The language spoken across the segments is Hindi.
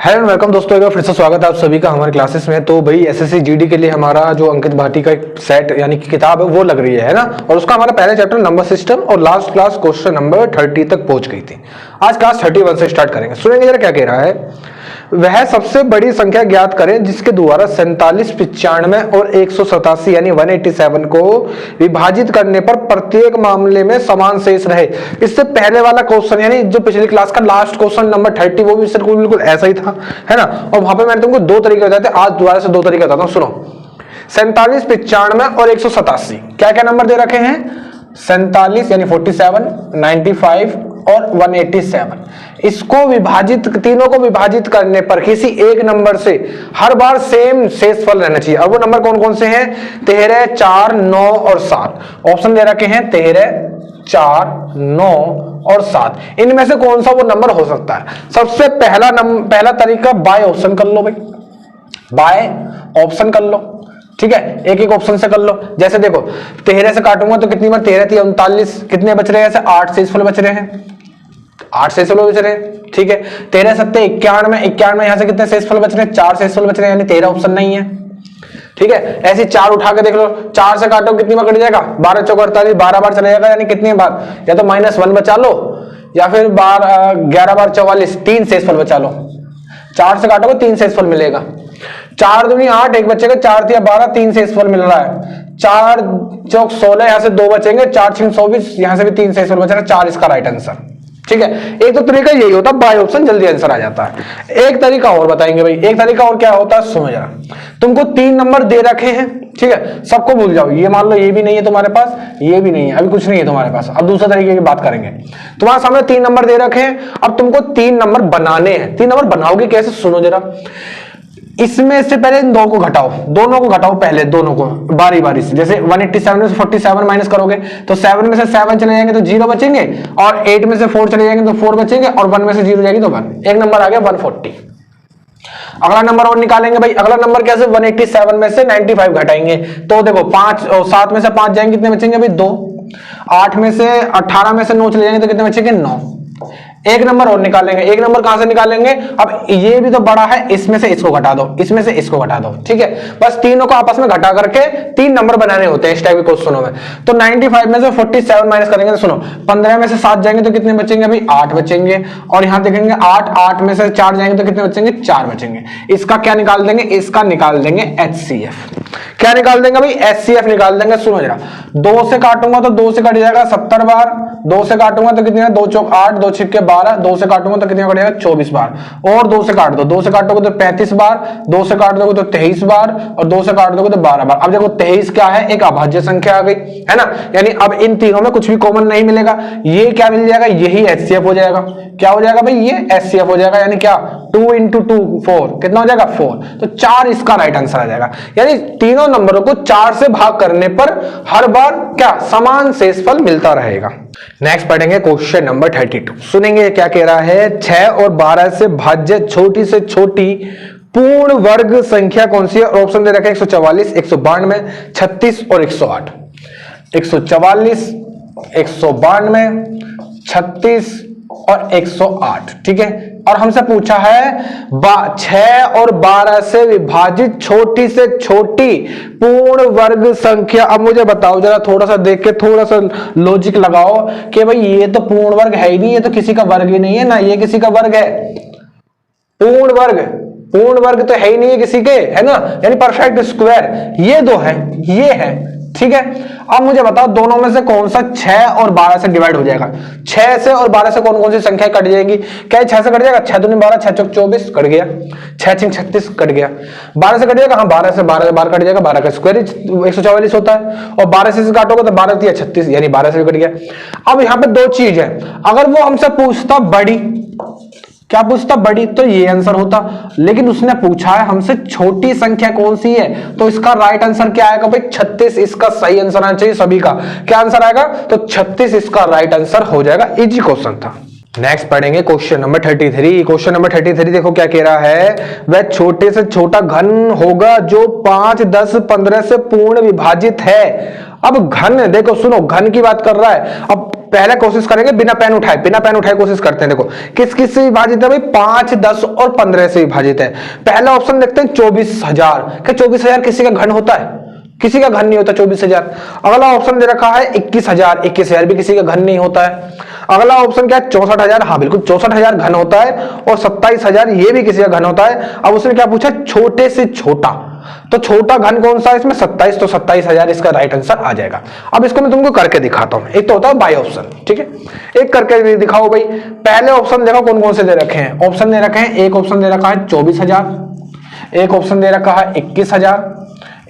हेलो एंड वेलकम दोस्तों, एक बार फिर से स्वागत है आप सभी का हमारे क्लासेस में। तो भाई एसएससी जीडी के लिए हमारा जो अंकित भाटी का एक सेट यानी कि किताब है वो लग रही है ना, और उसका हमारा पहले चैप्टर नंबर सिस्टम और लास्ट क्लास क्वेश्चन नंबर 30 तक पहुंच गई थी। आज क्लास 31 से स्टार्ट करेंगे। सुनेंगे जरा क्या कह रहा है। वह सबसे बड़ी संख्या ज्ञात करें जिसके द्वारा 47, 95 और 187 यानी 187 को विभाजित करने पर प्रत्येक मामले में समान शेष रहे। इससे पहले वाला क्वेश्चन यानी जो पिछली क्लास का लास्ट क्वेश्चन नंबर 30 वो भी बिल्कुल ऐसा ही था, है ना। और वहां पे मैंने तुमको दो तरीके बताए थे, आज दोबारा से दो तरीके बताता हूं। सुनो, 47, 95 और 187 क्या क्या नंबर दे रखे हैं। 47 यानी 47, 95 और 187। इसको विभाजित, तीनों को विभाजित करने पर किसी एक नंबर से हर बार सेम शेषफल रहना चाहिए। अब वो नंबर कौन कौन से हैं? 13, 4, 9 और 7। ऑप्शन दे रखे हैं 13, 4, 9 और 7। इनमें से कौन सा वो नंबर हो सकता है? सबसे पहला तरीका बाय ऑप्शन कर लो भाई, बाय ऑप्शन कर लो। ठीक है, एक एक ऑप्शन से कर लो। जैसे देखो 13 से काटूंगा तो कितनी बार 13 थी 39, कितने बच रहे हैं? ऐसे 8 शेषफल बच रहे हैं, 8 शेषफल बच रहे हैं। ठीक है, 13 7 91, 91 यहां से कितने शेषफल बच रहे हैं? 4 शेषफल बच रहे हैं, यानी 13 ऑप्शन नहीं है। ठीक है, ऐसे 4 उठा के देख लो, 4 से काटो कितनी बार कट जाएगा? 12 चौक 48, 12 बार चला जाएगा, यानी कितनी बार? या तो -1 बचा लो या फिर 11 बार 44, 3 शेषफल बचा लो। 4 से काटोगे 3 शेषफल मिलेगा। 4 दूनी 8, एक बचेगा, 4 तिया 12, 3 शेषफल मिल रहा है। 4 चौक 16, यहां से 2 बचेंगे, 4 6 24, यहां से भी 3 शेषफल बचेगा, 4 इसका राइट आंसर। ठीक है, एक तो तरीका यही होता है, बाय ऑप्शन जल्दी आंसर आ जाता है। एक तरीका और बताएंगे भाई, एक तरीका और क्या होता है सुनो जरा। तुमको 3 नंबर दे रखे हैं, ठीक है, सबको भूल जाओ। ये मान लो ये भी नहीं है तुम्हारे पास, ये भी नहीं है, अभी कुछ नहीं है तुम्हारे पास। अब दूसरे तरीके की बात करेंगे। तुम्हारे सामने 3 नंबर दे रखे हैं, अब तुमको 3 नंबर बनाने हैं। 3 नंबर बनाओगे कैसे सुनो जरा। इसमें से पहले इन दो को घटाओ, दोनों को घटाओ पहले, दोनों को बारी बारी से। जैसे 187 में से 47 माइनस करोगे तो 7 में से 7 चले जाएंगे तो 0 बचेंगे, और 8 में से 4 चले जाएंगे तो 4 बचेंगे, और 1 में से 0 जाएगी तो 1। एक नंबर आ गया 140। अगला नंबर और निकालेंगे भाई। अगला नंबर कैसे? 187 में से 95 घटाएंगे तो देखो 5 और 7 में से 5 जाएंगे, कितने बचेंगे भाई? 2। 8 में से 18 में से 9 चले जाएंगे तो कितने बचेंगे? 9। एक नंबर और निकालेंगे। एक नंबर कहां से निकालेंगे? अब ये भी तो बड़ा है, इसमें से इसको घटा दो, इसमें से इसको घटा दो। ठीक है, बस तीनों को आपस में घटा करके 3 नंबर बनाने होते हैं इस टाइप के क्वेश्चनों में। तो 95 में से 47 माइनस करेंगे तो सुनो, 15 में से 7 जाएंगे तो कितने बचेंगे भाई? 8 बचेंगे, और यहां देखेंगे 8 में से 4 जाएंगे तो कितने बचेंगे? 4 बचेंगे। इसका क्या निकाल देंगे? इसका निकाल देंगे HCF। क्या निकाल देंगे भाई? HCF निकाल देंगे। सुनो जरा, 2 से काटूंगा तो 2 से कट जाएगा 70 बार, 2 से काटूंगा तो कितने? 2 चौक 8, 2 छिक्के 12, 2 से काटूंगा तो कितने कट जाएगा? 24 बार, और 2 से काट दो, 2 से काटोगे तो 35 बार, 2 से काट दोगे तो 23 बार, और 2 से काट दोगे तो 12 बार। अब देखो 23 क्या है? एक अभाज्य संख्या आ गई, है ना। यानी अब इन तीनों में कुछ भी कॉमन नहीं मिलेगा। ये क्या मिल जाएगा? यही HCF हो जाएगा। क्या हो जाएगा भाई? ये HCF हो जाएगा, यानी क्या? 2 × 2 4, कितना हो जाएगा? 4। तो 4 इसका राइट आंसर आ जाएगा। यानी तीनों नंबरों को 4 से भाग करने पर हर बार क्या? समान शेषफल मिलता रहेगा। नेक्स्ट पढ़ेंगे क्वेश्चन नंबर 32। सुनेंगे क्या कह रहा है। 6 और 12 से भाज्य छोटी से छोटी पूर्ण वर्ग संख्या कौन सी है? ऑप्शन दे रखे 144, 192, 36 और 108। 144, 192, 36 और 108। ठीक है, और हमसे पूछा है 6 और 12 से विभाजित छोटी से छोटी पूर्ण वर्ग संख्या। अब मुझे बताओ जरा, थोड़ा सा देख के थोड़ा सा लॉजिक लगाओ कि भाई ये तो पूर्ण वर्ग है ही नहीं, ये तो किसी का वर्ग ही नहीं है ना, ये किसी का वर्ग है। पूर्ण वर्ग तो है ही नहीं है किसी के, है ना, यानी परफेक्ट स्क्वायर। ये दो है, ये है। ठीक है, अब मुझे बताओ दोनों में से कौन सा 6 और 12 से डिवाइड हो जाएगा? 6 से और 12 से कौन कौन सी संख्या कट जाएगी? क्या 6 से कट जाएगा? 6 दूनी 12, 6 चौक 24 कट गया, 6 6 36 कट गया। 12 से कट जाएगा? हाँ, 12 से 12 बार कट जाएगा, 12 का स्क्वायर 144 होता है, और 12 से काटोगे तो 12 या 36, यानी 12 से भी कट गया। अब यहाँ पे 2 चीज है। अगर वो हमसे पूछता बड़ी, क्या पूछता? बड़ी, तो ये आंसर होता। लेकिन उसने पूछा है हमसे छोटी संख्या कौन सी है, तो इसका राइट आंसर क्या आएगा भाई? 36 इसका सही आंसर आना चाहिए सभी का। क्या आंसर आएगा? तो 36 इसका राइट आंसर हो जाएगा। इजी क्वेश्चन था। नेक्स्ट पढ़ेंगे क्वेश्चन नंबर 33। क्वेश्चन नंबर 33 देखो क्या कह रहा है। वह छोटे से छोटा घन होगा जो 5, 10, 15 से पूर्ण विभाजित है। अब घन देखो, सुनो, घन की बात कर रहा है। अब पहले कोशिश करेंगे बिना पेन उठाए कोशिश करते हैं। देखो किस किस से विभाजित है भाई, 5, 10 और 15 से विभाजित है। पहला ऑप्शन देखते हैं 24,000। क्या 24,000 किसी का घन होता है? किसी का घन नहीं होता 24,000। अगला ऑप्शन दे रखा है 21,000। 21,000 भी किसी का घन नहीं होता है। अगला ऑप्शन क्या है 64,000। हाँ बिल्कुल 64,000 घन होता है। और 27,000 ये भी किसी का घन होता है। अब उसने क्या पूछा, छोटे से छोटा, तो छोटा घन कौन सा है इसमें, 27, तो 27,000 इसका राइट आंसर आ जाएगा। अब इसको मैं तुमको करके दिखाता हूं। एक तो होता है बाय ऑप्शन, ठीक है, एक करके दिखाओ भाई। पहले ऑप्शन देखो कौन कौन से दे रखे हैं। ऑप्शन दे रखे हैं, एक ऑप्शन दे रखा है 24,000, एक ऑप्शन दे रखा है 21,000,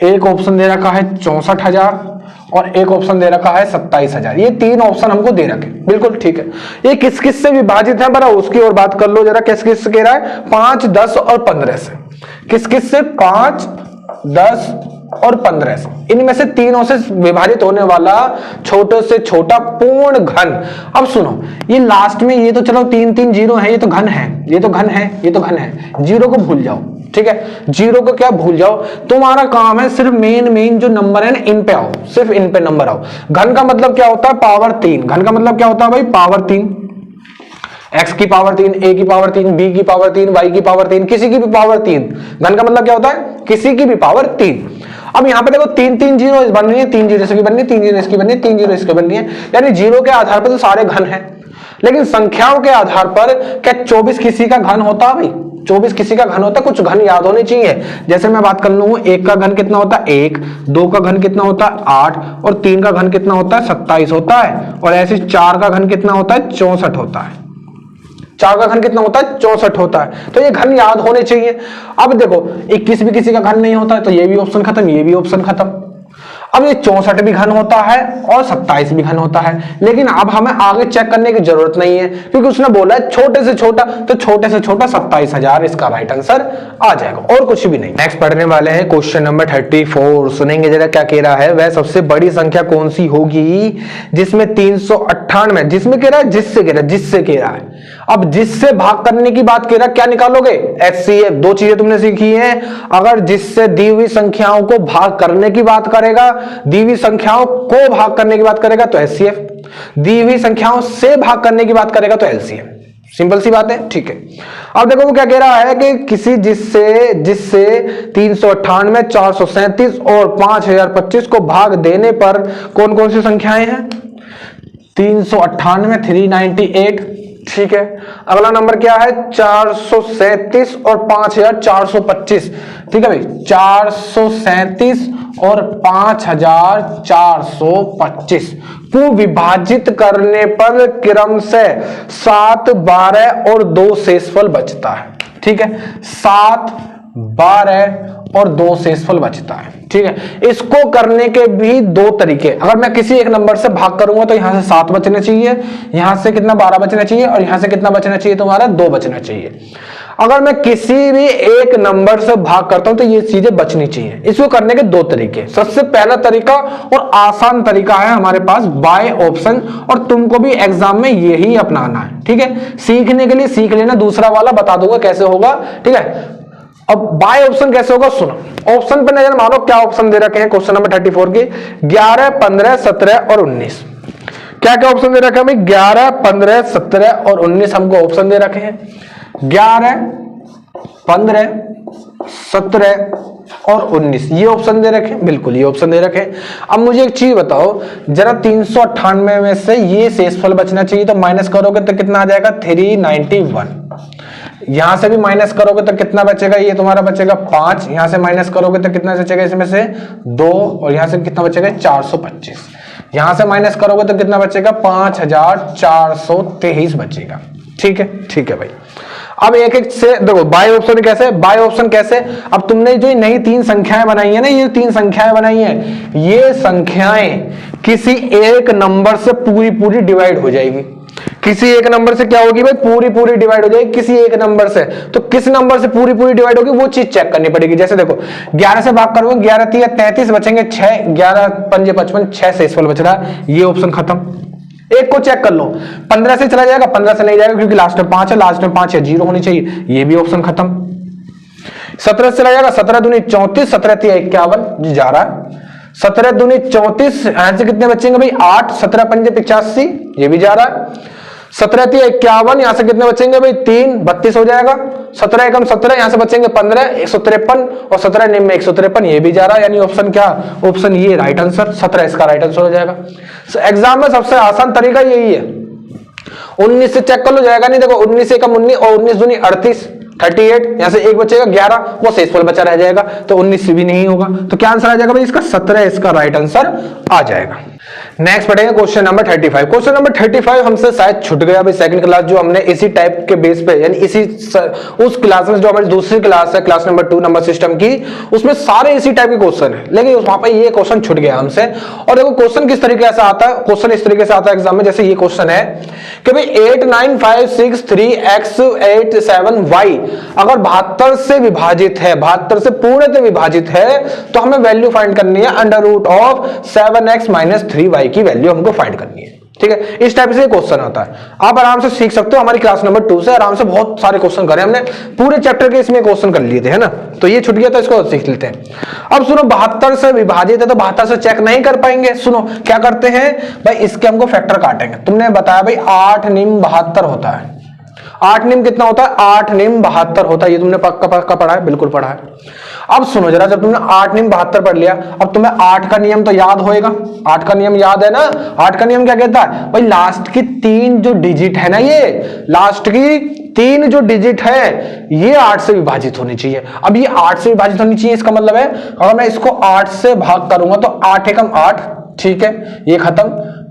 एक ऑप्शन दे रखा है 64,000 और एक ऑप्शन दे रखा है 27,000। ये 3 ऑप्शन हमको दे रखे, बिल्कुल ठीक है। ये किस किस से विभाजित है बरा, उसकी और बात कर लो जरा। किस किस से कह रहा है, 5, 10 और 15 से। किस किस से, 5, 10 और 15 से। इनमें से तीनों से विभाजित होने वाला छोटे से छोटा पूर्ण घन। अब सुनो, ये लास्ट में ये तो चलो 3 जीरो है, ये तो घन है, ये तो घन है, ये तो घन है। जीरो को भूल जाओ, ठीक है, जीरो को क्या भूल जाओ। तुम्हारा काम है सिर्फ मेन जो नंबर है ना, इन पे आओ, सिर्फ इन पे नंबर आओ। घन का मतलब क्या होता है, पावर 3। घन का मतलब क्या होता है भाई, पावर 3। x की पावर 3, a की पावर 3, b की पावर 3, y की पावर 3, किसी की भी पावर 3। घन का मतलब क्या होता है, किसी की भी पावर 3। अब यहाँ पे देखो 3 जीरो बन रही है, 3 जीरो इसकी बन रही है, 3 जीरो इसकी बन रही है, 3 जीरो इसकी बन रही है। यानी जीरो के आधार पर तो सारे घन हैं, लेकिन संख्याओं के आधार पर क्या 24 किसी का घन होता है भाई? 24 किसी का घन होता है? कुछ घन याद होने चाहिए। जैसे मैं बात कर लूं, 1 का घन कितना होता है 1, 2 का घन कितना होता है 8 और 3 का घन कितना होता है 27 होता है। और ऐसे 4 का घन कितना होता है 64 होता है। 4 का घन कितना होता है 64 होता है। तो ये घन याद होने चाहिए। अब देखो 21 भी किसी का घन नहीं होता है, तो ये भी ऑप्शन खत्म, ये भी ऑप्शन खत्म। अब ये 64 भी घन होता है और 27 भी घन होता है। लेकिन अब हमें आगे चेक करने की जरूरत नहीं है, क्योंकि उसने बोला है छोटे से छोटा, तो छोटे से छोटा 27,000 इसका राइट आंसर आ जाएगा, और कुछ भी नहीं। नेक्स्ट पढ़ने वाले हैं क्वेश्चन नंबर 34। सुनेंगे जरा क्या कह रहा है। वह सबसे बड़ी संख्या कौन सी होगी जिसमें 398, जिसमें कह रहा है, जिससे कह रहा है, जिससे कह रहा है। अब जिससे भाग करने की बात कह रहा है, क्या निकालोगे, HCF। 2 चीजें तुमने सीखी हैं। अगर जिससे दी हुई संख्याओं को भाग करने की बात करेगा, दी हुई संख्याओं को भाग करने की बात करेगा तो HCF, दी हुई संख्याओं से भाग करने की बात करेगा तो LCM। सिंपल सी बात है, ठीक है। अब देखो वो क्या कह रहा है कि किसी जिससे 398, 437 और 5025 को भाग देने पर कौन कौन सी संख्याएं हैं, 398, 398, ठीक है। अगला नंबर क्या है 437 और 5425, ठीक है भाई, 437 और 5425 को विभाजित करने पर क्रम से 7, 12 और 2 शेषफल बचता है, ठीक है। 7, 12 और 2 शेषफल बचता है, ठीक है। इसको करने के भी 2 तरीके। अगर मैं किसी एक नंबर से भाग करूंगा तो यहां से 7 बचना चाहिए, यहां से कितना 12 बचना चाहिए, और यहां से कितना बचना चाहिए तुम्हारा 2 बचना चाहिए। अगर मैं किसी भी एक नंबर से भाग करता हूं तो ये चीजें बचनी चाहिए। इसको करने के 2 तरीके। सबसे पहला तरीका और आसान तरीका है हमारे पास बाय ऑप्शन, और तुमको भी एग्जाम में यही अपनाना है, ठीक है। सीखने के लिए सीख लेना, दूसरा वाला बता दूंगा कैसे होगा, ठीक है। अब बाय ऑप्शन कैसे होगा, सुनो। ऑप्शन पे नजर मारो, क्या ऑप्शन दे रखे हैं क्वेश्चन नंबर 34 के, 11, 15, 17 और 19। क्या क्या ऑप्शन दे रखे हैं भाई, 11, 15, 17 और 19 हमको ऑप्शन दे रखे हैं। 11, 15, 17 और 19 ये ऑप्शन दे रखे हैं, बिल्कुल ये ऑप्शन दे रखे हैं। अब मुझे एक चीज बताओ जरा, 398 में से ये शेषफल बचना चाहिए, तो माइनस करोगे तो कितना आ जाएगा 391। यहां से भी माइनस करोगे तो कितना बचेगा, ये तुम्हारा बचेगा 5। यहां से माइनस करोगे तो कितना बचेगा, इसमें से 2, और यहां से कितना बचेगा 425। यहां से माइनस करोगे तो कितना बचेगा 5423 बचेगा, ठीक है, ठीक है भाई। अब एक एक से देखो बाय ऑप्शन कैसे, बाय ऑप्शन कैसे। अब तुमने जो नई 3 संख्याएं बनाई है ना, ये 3 संख्याएं बनाई हैं, ये संख्याएं किसी एक नंबर से पूरी डिवाइड हो जाएगी। किसी एक नंबर से क्या होगी भाई, पूरी डिवाइड हो जाएगी किसी एक नंबर से। तो किस नंबर से पूरी डिवाइड होगी वो चीज चेक करनी पड़ेगी। जैसे देखो 11 से भाग करोगे, 11 3 33 बचेंगे 6, 11 5 55, 6 शेषफल बच रहा, ये ऑप्शन खत्म। एक को चेक कर लो, 15 से चला जाएगा, 15 से नहीं जाएगा क्योंकि लास्ट में 5 है, लास्ट में 5 है, 0 होनी चाहिए, ये भी ऑप्शन खत्म। 17 से चला जाएगा, 17 दूनी 34, 17 3 51 जा रहा है। 17 दूनी 34, यहां से कितने बचेंगे भाई 8, 17 पंजे 85, ये भी जा रहा है। 17 3 51, यहां से कितने बचेंगे भाई 3, 32 हो जाएगा। 17 एकम 17, यहां से बचेंगे 15, 153 और 17 निम्न में 153, ये भी जा रहा है। यानी ऑप्शन क्या, ऑप्शन ये राइट आंसर 17 इसका राइट आंसर हो जाएगा। एग्जाम में सबसे आसान तरीका यही है, 19 से चेक कर लो, जाएगा नहीं। देखो 19 एकम 19 और 19 दूनी 38, 38, यहां से एक बचेगा 11, वो शेषफल बचा रह जाएगा, तो 19 भी नहीं होगा। तो क्या आंसर आ जाएगा भाई इसका 17 इसका राइट आंसर आ जाएगा। नेक्स्ट पढ़ेंगे क्वेश्चन नंबर 35। क्वेश्चन नंबर 35 हमसे शायद छूट गया भाई, सेकंड क्लास जो हमने इसी टाइप के बेस पे, यानी इसी उस क्लास में जो हमारी दूसरी क्लास है, क्लास नंबर 2 नंबर सिस्टम की, उसमें सारे इसी टाइप के क्वेश्चन है, लेकिन वहां पे ये क्वेश्चन छूट गया हमसे। और देखो क्वेश्चन किस तरीके से आता है, क्वेश्चन इस तरीके से आता है एग्जाम में, जैसे ये क्वेश्चन है कि भाई 8 9 5 6 3 x 8 7 y अगर 72 से विभाजित है, 72 से पूर्णतः विभाजित है, तो हमें वैल्यू फाइंड करनी है under root of 7x - 3y की वैल्यू हमको फाइंड करनी है। ठीक है, इस टाइप से क्वेश्चन आता है, आप आराम से सीख सकते हो। हमारी क्लास नंबर 2 से आराम से बहुत सारे क्वेश्चन करे हमने, पूरे चैप्टर के इसमें क्वेश्चन कर लिए थे, है ना। तो ये छूट गया था, इसको सीख लेते हैं। अब सुनो 72 से विभाजित है तो 72 से चेक नहीं कर पाएंगे। सुनो क्या करते हैं भाई, इसके हमको फैक्टर काटेंगे। तुमने बताया भाई 8 निम 72 होता है, 8 निम कितना होता है, 8 निम 72 होता है, ये तुमने पक्का पढ़ा है, बिल्कुल पढ़ा है। अब सुनो जरा, जब तुमने 8 नियम 72 पढ़ लिया, अब तुम्हें 8 का नियम तो याद होएगा, 8 का नियम याद है ना। 8 का नियम क्या कहता है भाई, लास्ट की 3 जो डिजिट है ना, ये लास्ट की 3 जो डिजिट है ये 8 से विभाजित होनी चाहिए। अब ये 8 से विभाजित होनी चाहिए, इसका मतलब है अगर मैं इसको 8 से भाग करूंगा तो 8 एकम 8, ठीक है, ये खत्म,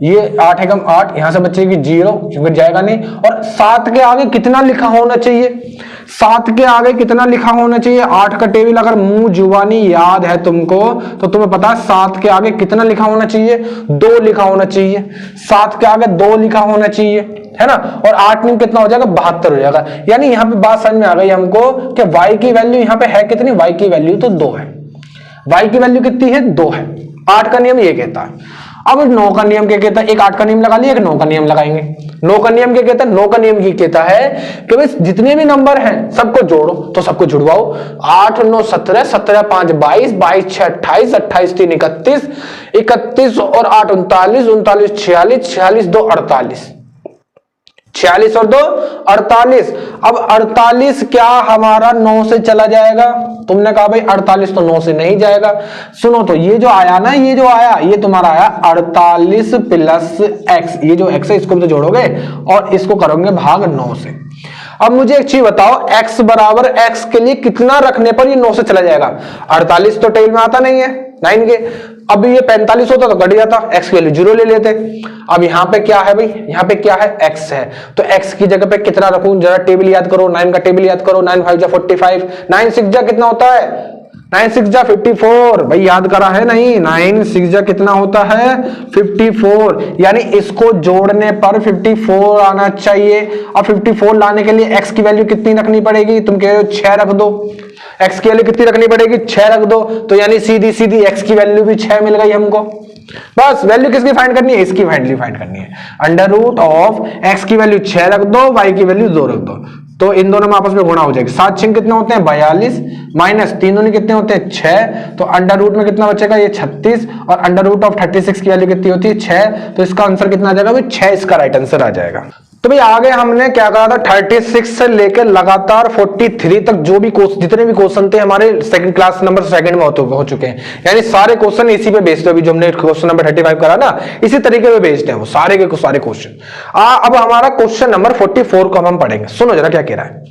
ये 8 एकम 8, यहां से बचेगी 0 क्योंकि जाएगा नहीं। और 7 के आगे कितना लिखा होना चाहिए, 7 के आगे कितना लिखा होना चाहिए, 8 का टेबल अगर मुंह जुबानी याद है तुमको तो तुम्हें पता है 7 के आगे कितना लिखा होना चाहिए, 2 लिखा होना चाहिए। 7 के आगे 2 लिखा होना चाहिए, है ना। और 8 में कितना हो जाएगा, 72 हो जाएगा। यानी यहाँ पे बात समझ में आ गई हमको कि y की वैल्यू यहाँ पे है कितनी, y की वैल्यू तो 2 है, y की वैल्यू कितनी है, 2 है। 8 का नियम ये कहता है। अब 9 का नियम क्या कहता है, एक 8 का नियम लगा लिया, एक 9 का नियम लगाएंगे। 9 का नियम क्या कहता है, 9 का नियम ये कहता है कि भाई जितने भी नंबर हैं सबको जोड़ो, तो सबको जुड़वाओ। 8 9 17, 17 5 22, 22 6 28, 28 3 31, 31 और 8 39, 39 46, 46 2 48, 46 और 2 48। अब 48 क्या हमारा 9 से चला जाएगा, तुमने कहा भाई 48 तो 9 से नहीं जाएगा। सुनो तो ये जो आया ना, ये जो आया ये तुम्हारा आया 48 प्लस x, ये जो x है इसको भी तो जोड़ोगे और इसको करोगे भाग 9 से। अब मुझे एक चीज बताओ, x बराबर x के लिए कितना रखने पर ये 9 से चला जाएगा। 48 तो टेबल में आता नहीं है 9 के, अब ये 45 होता तो कट जाता, x की वैल्यू 0 ले लेते। अब यहाँ पे क्या है भाई, यहाँ पे क्या है, x है, तो x की जगह पे कितना रखूं, जरा टेबल याद करो, 9 का टेबल याद करो। 9 5 जा 45, 9 6 जा कितना होता है, 9 6 जा 54, भाई याद करा है नहीं, 9 6 जा कितना होता है 54, यानी इसको जोड़ने पर 54 आना चाहिए। अब 54 लाने के लिए x की वैल्यू कितनी रखनी पड़ेगी, तुम कह रहे हो 6 रख दो, x की वैल्यू कितनी रखनी पड़ेगी, 6 रख दो, तो यानी सीधी सीधी x की वैल्यू भी 6 मिल गई हमको। बस वैल्यू किसकी फाइंड करनी है, इसकी वैल्यू फाइंड करनी है। अंडर रूट ऑफ x की वैल्यू 6 रख दो, y की वैल्यू 2 रख दो, तो इन दोनों में आपस में गुणा हो जाएगी। 7 6 कितने होते हैं 42, माइनस 3 दोनों कितने होते हैं 6, तो अंडर रूट में कितना बचेगा ये 36, और अंडर रूट ऑफ 36 की वैल्यू कितनी होती है 6, तो इसका आंसर कितना आ जाएगा भाई 6 इसका राइट आंसर आ जाएगा। तो भाई आगे हमने क्या करा था, 36 से लेकर लगातार 43 तक जो भी जितने भी क्वेश्चन थे हमारे सेकंड क्लास नंबर सेकंड में हो चुके हैं, यानी सारे क्वेश्चन इसी पे बेस्ड है। अभी जो हमने क्वेश्चन नंबर 35 करा ना, इसी तरीके पे बेस्ड है वो सारे के सारे क्वेश्चन। अब हमारा क्वेश्चन नंबर 44 को हम पढ़ेंगे। सुनो जरा क्या कह रहा है,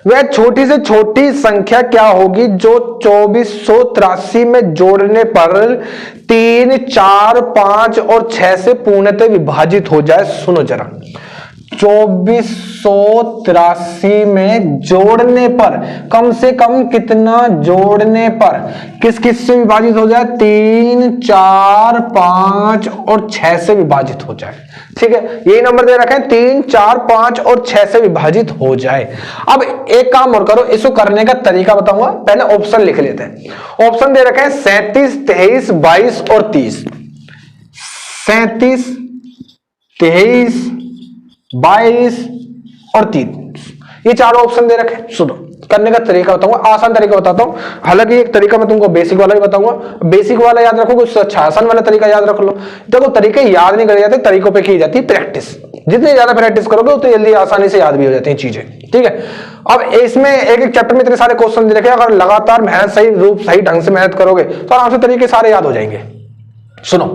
वह छोटी से छोटी संख्या क्या होगी जो 2483 में जोड़ने पर 3 4 5 और 6 से पूर्णतः विभाजित हो जाए। सुनो जरा, 2483 में जोड़ने पर कम से कम कितना जोड़ने पर किस किस से विभाजित हो जाए, 3 4 5 और 6 से विभाजित हो जाए। ठीक है, यही नंबर दे रखे हैं, 3 4 5 और 6 से विभाजित हो जाए। अब एक काम और करो, इसको करने का तरीका बताऊंगा, पहले ऑप्शन लिख लेते हैं। ऑप्शन दे रखे हैं 37 23 22 और 30। 37 23 22 और 30, ये चारों ऑप्शन दे रखे। सुनो करने का तरीका बताऊंगा, आसान तरीका बताता हूं। हालांकि एक तरीका मैं तुमको बेसिक वाला भी बताऊंगा, बेसिक वाला याद रखोगे उससे अच्छा आसान वाला तरीका याद रख लो। देखो तरीके याद नहीं करे जाते, तरीकों पे की जाती है प्रैक्टिस। जितनी ज्यादा प्रैक्टिस करोगे उतनी जल्दी आसानी से याद भी हो जाती हैं चीजें, ठीक है। अब इसमें एक एक चैप्टर में इतने सारे क्वेश्चन दे रखे, अगर लगातार मेहनत सही रूप सही ढंग से मेहनत करोगे तो आराम से तरीके सारे याद हो जाएंगे। सुनो,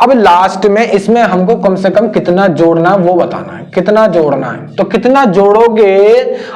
अब लास्ट में इसमें हमको कम से कम कितना जोड़ना है वो बताना है, कितना जोड़ना है। तो कितना जोड़ोगे,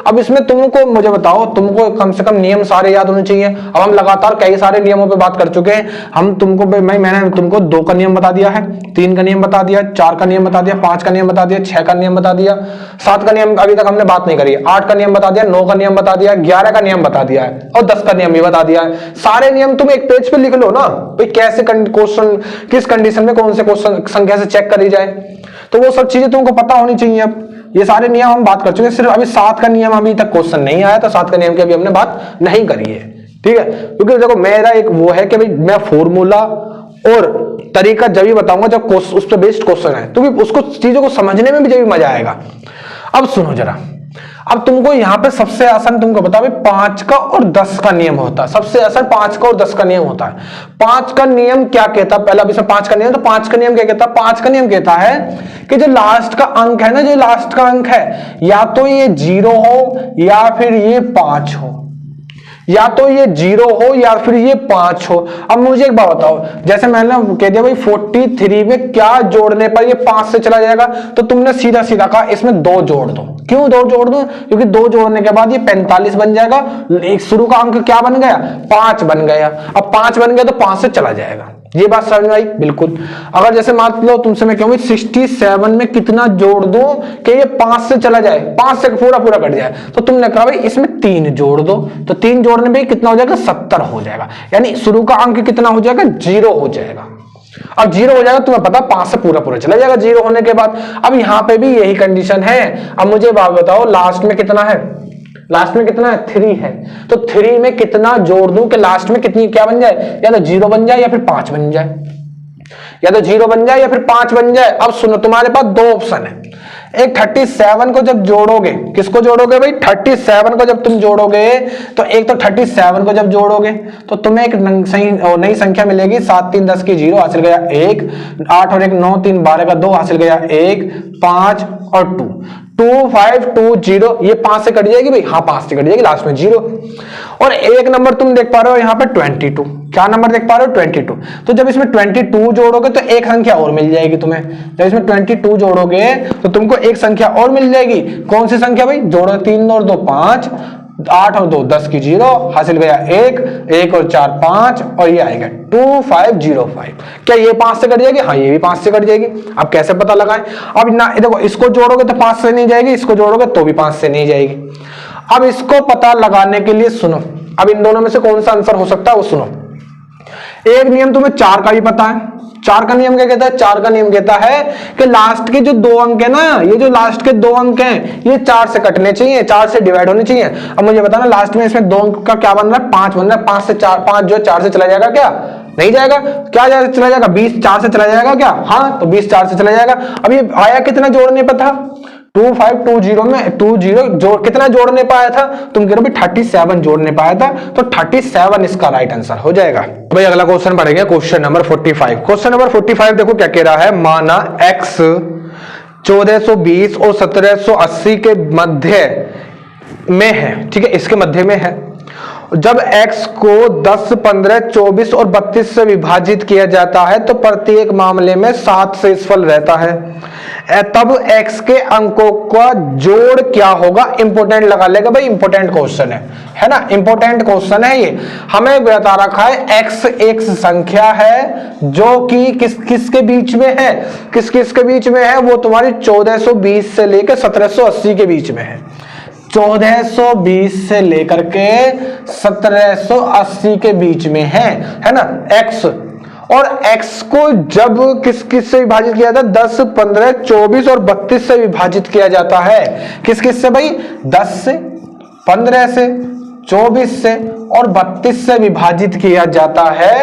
अब इसमें तुमको मुझे बताओ, तुमको कम से कम नियम सारे याद होने चाहिए। अब हम लगातार कई सारे नियमों पे बात कर चुके हैं। हम तुमको मैंने तुमको 2 का नियम बता दिया है, 3 का नियम बता दिया, 4 का नियम बता दिया, 5 का नियम बता दिया, 6 का नियम बता दिया, 7 का नियम अभी तक हमने बात नहीं करी, 8 का नियम बता दिया, 9 का नियम बता दिया, 11 का नियम बता दिया है और 10 का नियम भी बता दिया है। सारे नियम तुम एक पेज पे लिख लो ना भाई, कैसे क्वेश्चन किस कंडीशन में कौन से क्वेश्चन संख्या से चेक करी जाए, तो वो सब चीजें तुमको पता होनी चाहिए। अब ये सारे नियम हम बात कर चुके हैं, सिर्फ अभी 7 का नियम अभी तक क्वेश्चन नहीं आया, तो 7 का नियम की अभी हमने बात नहीं करी है, ठीक है। क्योंकि देखो मेरा एक वो है कि भाई मैं फॉर्मूला और तरीका जब भी बताऊंगा जब उस पर बेस्ड क्वेश्चन है, तो उसको चीजों को समझने में भी जब मजा आएगा। अब सुनो जरा, अब तुमको यहां पे सबसे आसान तुमको बता, 5 का और 10 का नियम होता है। सबसे आसान 5 का और 10 का नियम होता है। 5 का नियम क्या कहता है, पहला इसमें 5 का नियम, तो 5 का नियम क्या कहता है? 5 का नियम कहता है कि जो लास्ट का अंक है ना, जो लास्ट का अंक है, या तो ये 0 हो या फिर ये 5 हो, या तो ये 0 हो या फिर ये 5 हो। अब मुझे एक बात बताओ, जैसे मैंने कह दिया भाई 43 में क्या जोड़ने पर ये 5 से चला जाएगा, तो तुमने सीधा सीधा कहा इसमें 2 जोड़ दो। क्यों 2 जोड़ दो? क्योंकि 2 जोड़ने के बाद ये 45 बन जाएगा। एक शुरू का अंक क्या बन गया? 5 बन गया। अब 5 बन गया तो 5 से चला जाएगा। ये बात समझ में आई? बिल्कुल। अगर जैसे मान लो तुमसे मैं कहूँ 67 में कितना जोड़ दूं कि ये 5 से चला जाए, 5 से पूरा पूरा कट जाए, तो तुमने कहा भाई इसमें 3 जोड़ दो, तो 3 जोड़ने में कितना हो जाएगा? 70 हो जाएगा। यानी शुरू का अंक कितना हो जाएगा? 0 हो जाएगा। अब 0 हो जाएगा, तुम्हें पता 5 से पूरा पूरा चला जाएगा 0 होने के बाद। अब यहां पे भी यही कंडीशन है। अब मुझे बात बताओ, लास्ट में कितना है? लास्ट में कितना है? 3 है। तो 3 में कितना जोड़ दूं कि लास्ट में कितनी क्या बन जाए? या तो 0 बन जाए या फिर 5 बन जाए, या तो 0 बन जाए या फिर 5 बन जाए। अब सुनो, तुम्हारे पास 2 ऑप्शन है। एक 37 को जब जोड़ोगे, किसको जोड़ोगे भाई? 37 को जब तुम जोड़ोगे, तो एक तो 37 को जब जोड़ोगे तो तुम्हें एक नई संख्या मिलेगी। 7 3 10 की 0 हासिल गया 1, 8 और 1 9 3 12 का 2 हासिल गया 1, 5 और 2 2 5 2 0। ये 5 से कट जाएगी भाई? हाँ 5 से कट जाएगी, लास्ट में 0। और एक नंबर तुम देख पा रहे हो यहाँ पे 22। क्या नंबर देख पा रहे हो? 22। तो जब इसमें 22 जोड़ोगे तो एक संख्या और मिल जाएगी तुम्हें। जब इसमें 22 जोड़ोगे तो तुमको एक संख्या और मिल जाएगी। कौन सी संख्या भाई? जोड़ो 3 और 2 5, 8 और 2 10 की 0 हासिल गया 1, 1 और 4 5 और ये आएगा 2505। क्या ये 5 से कट जाएगी? हाँ ये भी 5 से कट जाएगी। अब कैसे पता लगाएं? अब ना देखो, इसको जोड़ोगे तो 5 से नहीं जाएगी, इसको जोड़ोगे तो भी 5 से नहीं जाएगी। अब इसको पता लगाने के लिए सुनो, अब इन दोनों में से कौन सा आंसर हो सकता है वो सुनो। एक नियम तुम्हें 4 का भी पता है। 4 का नियम क्या कहता है? 4 का नियम कहता है कि लास्ट के जो 2 अंक है ना, ये जो लास्ट के 2 अंक हैं, ये 4 से कटने चाहिए, 4 से डिवाइड होने चाहिए। अब मुझे बताना लास्ट में इसमें 2 अंक का क्या बन रहा है? 5 बन रहा है। 5 से 4, 5 जो 4 से चला जाएगा क्या? नहीं जाएगा। क्या चला जाएगा? 20 4 से चला जाएगा क्या? हाँ, तो 20 4 से चला जाएगा। अब ये आया कितना जोड़ने पर था? 2520 में 20 जोड़ कितना जोड़ने पाया था? तुम कह रहे हो 37 जोड़ने पाया था, तो 37 इसका राइट आंसर हो जाएगा। भाई अगला क्वेश्चन पढ़ेंगे, क्वेश्चन नंबर 45। क्वेश्चन नंबर 45 देखो क्या कह रहा है। माना x 1420 और 1780 के मध्य में है, ठीक है, इसके मध्य में है। जब x को 10, 15, 24 और 32 से विभाजित किया जाता है तो प्रत्येक मामले में 7 से फल रहता है। तब x के अंकों का जोड़ क्या होगा? इंपोर्टेंट लगा लेगा भाई, इंपोर्टेंट क्वेश्चन है ना, इंपोर्टेंट क्वेश्चन है ये। हमें बता रखा है x एक संख्या है जो कि किसके बीच में है? किसके बीच में है? वो तुम्हारी 1420 से लेकर 1780 के बीच में है। 1420 से लेकर के 1780 के बीच में है ना x। और x को जब किस से विभाजित किया जाता है? 10, 15, 24 और 32 से विभाजित किया जाता है। किस से भाई? 10 से, 15 से, 24 से और 32 से विभाजित किया जाता है।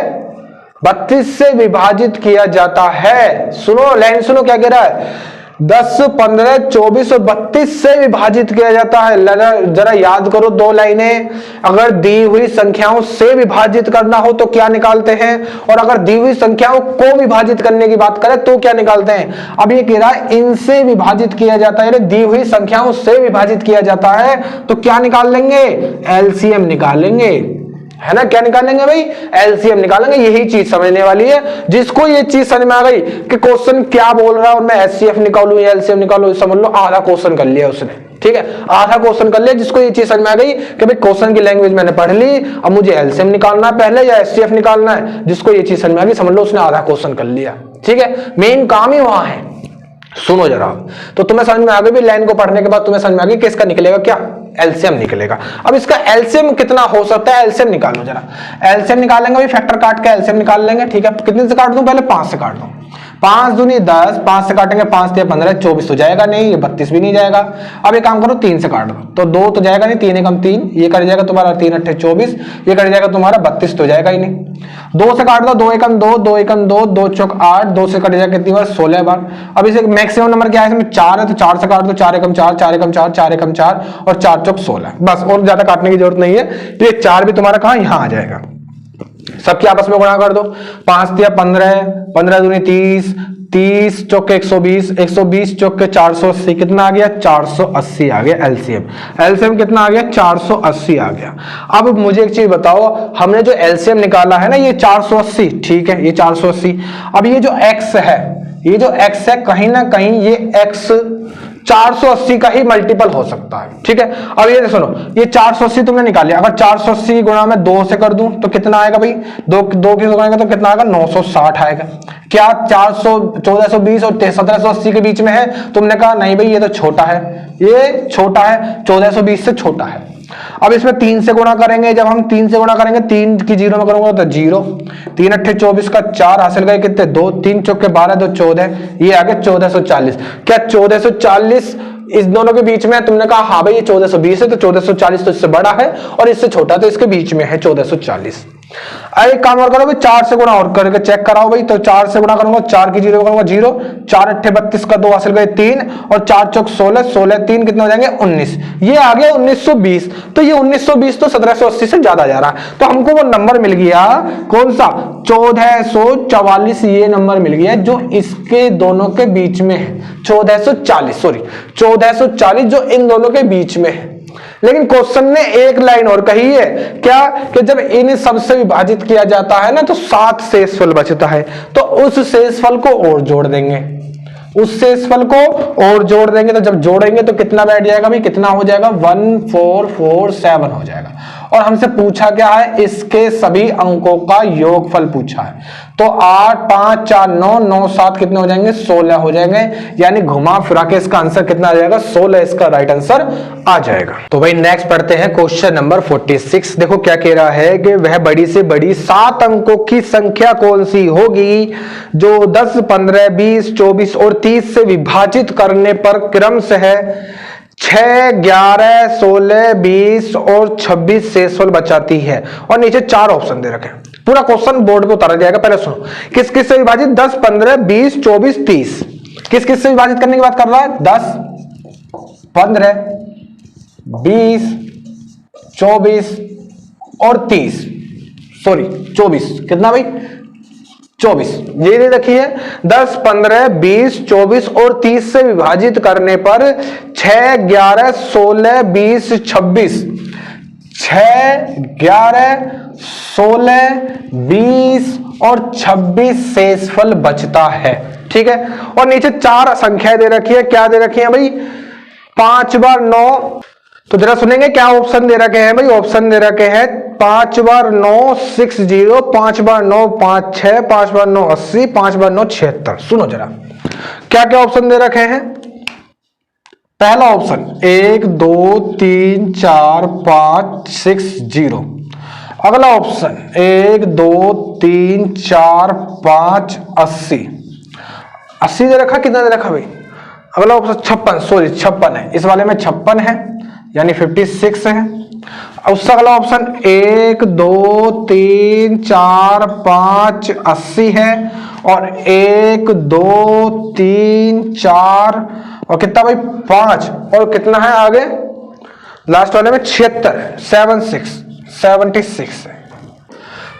32 से विभाजित किया जाता है। सुनो लाइन सुनो क्या कह रहा है। 10, 15, 24 और 32 से विभाजित किया जाता है। जरा याद करो दो लाइनें, अगर दी हुई संख्याओं से विभाजित करना हो तो क्या निकालते हैं, और अगर दी हुई संख्याओं को विभाजित करने की बात करें तो क्या निकालते हैं। अब ये कह रहा है इनसे विभाजित किया जाता है, दी हुई संख्याओं से विभाजित किया जाता है तो क्या निकाल लेंगे, एलसीएम निकाल लेंगे, है ना। क्या निकालेंगे भाई, एलसीएम निकालेंगे। यही चीज समझने वाली है। जिसको ये चीज समझ में आ गई कि क्वेश्चन क्या बोल रहा है और मैं एचसीएफ निकालूं या एलसीएम निकालूं, समझ लो आधा क्वेश्चन कर लिया उसने, ठीक है, आधा क्वेश्चन कर लिया। जिसको ये चीज समझ में आ गई कि भाई क्वेश्चन की लैंग्वेज मैंने पढ़ ली, अब मुझे एलसीएम निकालना है पहले या एचसीएफ निकालना है, जिसको ये चीज समझ में आ गई समझ लो उसने आधा क्वेश्चन कर लिया, ठीक है। मेन काम ही वहां है। सुनो जरा, तो तुम्हें समझ में आ गई भी, लाइन को पढ़ने के बाद तुम्हें समझ में आ गई कि इसका निकलेगा क्या, एलसीएम निकलेगा। अब इसका एलसीएम कितना हो सकता है, एलसीएम निकालो जरा। एलसीएम निकालेंगे भाई, फैक्टर काट के एलसीएम निकाल लेंगे, ठीक है। कितने से काट दूं, पहले 5 से काट दूं। 5 दूनी 10, 5 से काटेंगे 5 से 15, 24 तो जाएगा नहीं, ये 32 भी नहीं जाएगा। अब एक काम करो 3 से काट दो, तो 2 तो जाएगा नहीं, 3 एकम 3, ये कट जाएगा तुम्हारा 3 अट्ठे 24, ये कट जाएगा तुम्हारा 32 तो जाएगा ही नहीं। 2 से काट दो, 2 एकम 2, 2 एकम 2, 2 चौक 8, 2 से कट जाएगा कितनी बार, 16 बार। अब इसे मैक्सिमम नंबर क्या है इसमें, 4 है, तो 4 से काट दो, 4 एकम 4, 4 एकम 4, 4 एकम 4 और 4 चौक 16, बस, और ज्यादा काटने की जरूरत नहीं है। ये 4 भी तुम्हारा कहां, यहां आ जाएगा। सबके आपस में गुणा कर दो, 5 दिया 15, 15 दूनी 30, 30 चौके 120, 120 चौके 480, कितना आ गया, 480 आ गया एलसीएम। एलसीएम कितना आ गया, 480 आ गया। अब मुझे एक चीज बताओ, हमने जो एलसीएम निकाला है ना ये 480, ठीक है, ये 480। अब ये जो एक्स है, ये जो एक्स है कहीं ना कहीं ये एक्स 480 का ही मल्टीपल हो सकता है, ठीक है। अब ये सुनो, ये 480 तुमने निकाल लिया, अगर 480 गुणा में 2 से कर दूं तो कितना आएगा भाई, 2 की गुणा तो कितना आएगा, 960 आएगा। क्या 1420 और 1780 के बीच में है, तुमने कहा नहीं भाई ये तो छोटा है, ये छोटा है, 1420 से छोटा है। अब इसमें 3 से गुणा करेंगे, जब हम 3 से गुणा करेंगे, 3 की 0 में करूंगा तो 0, 3 अट्ठे 24 का 4 हासिल गए कितने, 2, 3 चौके 12, 2 14, ये आ गया 1440। क्या 1440 इस दोनों के बीच में है? तुमने कहा हाँ भाई ये 1420 है, तो 1440 तो इससे बड़ा है और इससे छोटा तो इसके बीच में है 1440। एक काम और करो भाई, 4 से गुणा और करके चेक कराओ भाई, तो 4 से गुणा करूंगा, 4 की 0 करूंगा 0, 4 अट्ठे 32 का 2 हासिल गए 3 और 4 चौक 16, 16 3 कितने हो जाएंगे 19, ये आ गया 1920। तो ये 1920 तो 1780 से ज्यादा जा रहा है, तो हमको वो नंबर मिल गया कौन सा, 1444, ये नंबर मिल गया जो इसके दोनों के बीच में है, 1440 जो इन दोनों के बीच में है। लेकिन क्वेश्चन ने एक लाइन और कही है, क्या कि जब इन सबसे विभाजित किया जाता है ना तो 7 शेषफल बचता है, तो उस शेषफल को और जोड़ देंगे, उस शेषफल को और जोड़ देंगे, तो जब जोड़ेंगे तो कितना बैठ जाएगा भाई, कितना हो जाएगा 1447 हो जाएगा। और हमसे पूछा क्या है, इसके सभी अंकों का योगफल पूछा है, तो 8 5 4 9 9 7 कितने हो जाएंगे, 16 हो जाएंगे। यानी घुमा फिरा के इसका आंसर कितना आ जाएगा, 16 इसका राइट आंसर आ जाएगा। तो भाई नेक्स्ट पढ़ते हैं क्वेश्चन नंबर 46। देखो क्या कह रहा है कि वह बड़ी से बड़ी 7 अंकों की संख्या कौन सी होगी जो 10 15 20 24 और 30 से विभाजित करने पर क्रमशः 6 11 16 20 और 26 शेषफल बचाती है। और नीचे 4 ऑप्शन दे रखे हैं, पूरा क्वेश्चन बोर्ड पे उतारा जाएगा। पहले सुनो, किस किस से विभाजित, 10 15 20 24 30, किस किस से विभाजित करने की बात कर रहा है, 10 15 20 24 और 30, सॉरी 24, कितना भाई 24, ये दे रखी है 10 15 20 24 और 30 से विभाजित करने पर 6 11 16 20 26, 6 11 16 20 और 26 शेषफल बचता है, ठीक है। और नीचे 4 संख्याएं दे रखी है, क्या दे रखी है भाई, 5 बार 9, तो जरा सुनेंगे क्या ऑप्शन दे रखे हैं भाई, ऑप्शन दे रखे हैं 5 बार 9 60, 5 बार 9 5 6, 5 बार 9 80, 5 बार 9 76। सुनो जरा क्या क्या ऑप्शन दे रखे हैं। पहला ऑप्शन 1 2 3 4 5 6 0। अगला ऑप्शन 1 2 3 4 5 80, 80 दे रखा, कितना दे रखा भाई, अगला ऑप्शन 56, सॉरी 56 है, इस वाले में 56 है, यानी 56 है। उससे अगला ऑप्शन 1 2 3 4 5 80 है, और 1 2 3 4 और कितना भाई 5, और कितना है आगे लास्ट वाले में 76 है, 76 है।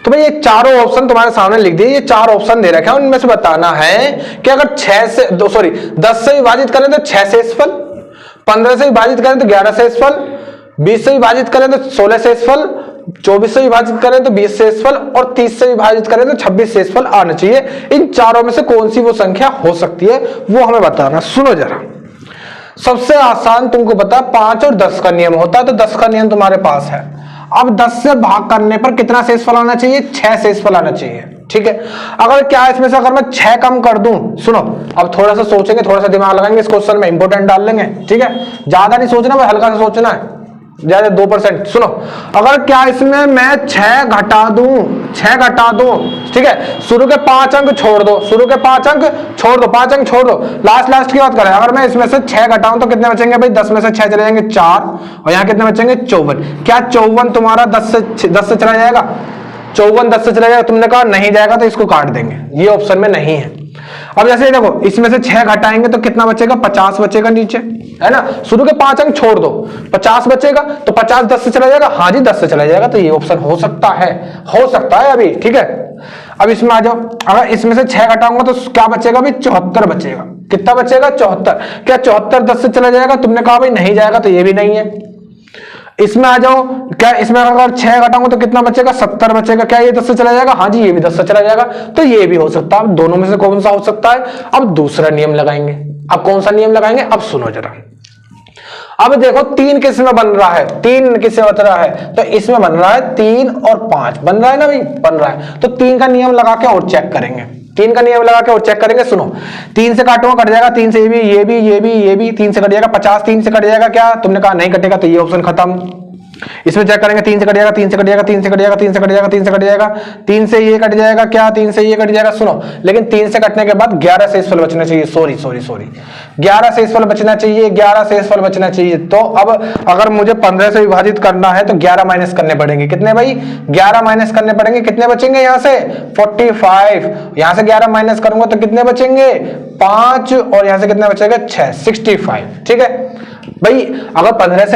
तो भाई ये चारों ऑप्शन तुम्हारे सामने लिख दिए, ये 4 ऑप्शन दे रखे हैं, उनमें से बताना है कि अगर 10 से विभाजित करें तो 6 से इसफल, 15 से विभाजित करें तो 11 से इसफल, 20 से विभाजित करें तो 16 से इसफल, 24 से विभाजित करें तो 20 से इसफल, और 30 से विभाजित करें तो 26 से इसफल आना चाहिए। इन चारों में से कौन सी वो संख्या हो सकती है वो हमें बताना। सुनो जरा, सबसे आसान तुमको पता 5 और 10 का नियम होता है, तो 10 का नियम तुम्हारे पास है। अब 10 से भाग करने पर कितना शेषफल आना चाहिए? 6 शेषफल आना चाहिए, ठीक है। अगर क्या इसमें से अगर मैं 6 कम कर दूं, सुनो अब थोड़ा सा सोचेंगे, थोड़ा सा दिमाग लगाएंगे, इस क्वेश्चन में इंपोर्टेंट डाल लेंगे, ठीक है। ज्यादा नहीं सोचना भाई, हल्का सा सोचना है, ज्यादा 2%। सुनो, अगर क्या इसमें मैं 6 घटा दूं, ठीक है, शुरू के 5 अंक छोड़ दो, 5 अंक छोड़ दो, लास्ट की बात करें, अगर मैं इसमें से 6 घटाऊं तो कितने बचेंगे भाई? 10 में से 6 चले जाएंगे 4, और यहाँ कितने बचेंगे? 54। क्या 54 तुम्हारा 10 से चला जाएगा? 54 10 से चला जाएगा? तुमने कहा नहीं जाएगा, तो इसको काट देंगे, ये ऑप्शन में नहीं है। अब जैसे देखो, इसमें से 6 घटाएंगे तो कितना बचेगा? 50 बचेगा नीचे, है ना। शुरू के 5 अंक छोड़ दो, 50 बचेगा, तो 50 10 से चला जाएगा, हाँ जी 10 से चला जाएगा, तो ये ऑप्शन हो सकता है अभी, ठीक है। अब इसमें आ जाओ, अगर इसमें से 6 घटाऊंगा तो क्या बचेगा भाई? 74 बचेगा। कितना बचेगा? 74। क्या 74 10 से चला जाएगा? तुमने कहा भाई नहीं जाएगा, तो ये भी नहीं है। इसमें आ जाओ, क्या इसमें अगर 6 घटाऊंगा तो कितना बचेगा? 70 बचेगा। क्या ये 10 से चला जाएगा? हाँ जी ये भी 10 से चला जाएगा, तो ये भी हो सकता है। दोनों में से कौन सा हो सकता है? अब दूसरा नियम लगाएंगे। अब कौन सा नियम लगाएंगे? अब सुनो जरा, अब देखो 3 किस में बन रहा है? 3 किससे बन रहा है? तो इसमें बन रहा है 3 और 5 बन रहा है ना भाई, बन रहा है। तो 3 का नियम लगा के और चेक करेंगे, 3 का नियम लगा के और चेक करेंगे। सुनो, 3 से काटूंगा कट जाएगा, 3 से ये भी 3 से कट जाएगा, 50 3 से कट जाएगा। क्या तुमने कहा नहीं कटेगा, तो ये ऑप्शन खत्म। इसमें चेक करेंगे, 3 से कट जाएगा, 3 से कट जाएगा, 3 से कट जाएगा, 3 से कट जाएगा, 3 से कट जाएगा, 3 से ये कट जाएगा। क्या 3 से ये कट जाएगा? सुनो, लेकिन 3 से कटने के बाद 11 शेषफल बचना चाहिए। सॉरी 11 शेषफल बचना चाहिए, 11 शेषफल बचना चाहिए। तो अब अगर मुझे 15 से विभाजित करना है तो 11 माइनस करने पड़ेंगे। कितने भाई? 11 माइनस करने पड़ेंगे। कितने बचेंगे यहाँ से? 45। यहाँ से 11 माइनस करूंगा तो कितने बचेंगे? 5, और यहाँ से कितने बचेगा? 6, 65, ठीक है भाई। अगर 15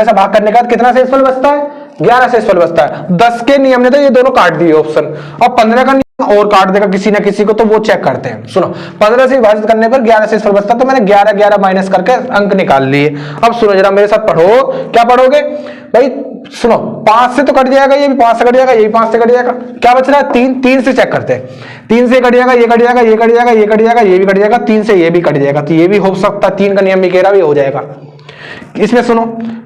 से भाग करने का कितना शेषफल बचता है? 11 शेषफल बचता है। 10 के नियम ने तो ये दोनों काट दिए ऑप्शन, और 15 का नियम और काट देगा किसी ना किसी को, तो वो चेक करते हैं। सुनो, 15 से विभाजित करने पर 11 शेषफल बचता, तो मैंने 11 माइनस करके अंक निकाल लिए। अब सुनो जरा मेरे साथ पढ़ो, क्या पढ़ोगे भाई? सुनो, 5 से तो कट जाएगा, ये भी 5 से कट जाएगा, ये भी 5 से कट जाएगा। क्या बच रहा है? 3 से चेक करते हैं। 3 से कट जाएगा, ये कट जाएगा, ये कट जाएगा, ये कट जाएगा, ये भी कट जाएगा, 3 से ये भी कट जाएगा, तो ये भी हो सकता है। 3 का नियम भी कह रहा भी हो जाएगा। इसमें सुनो,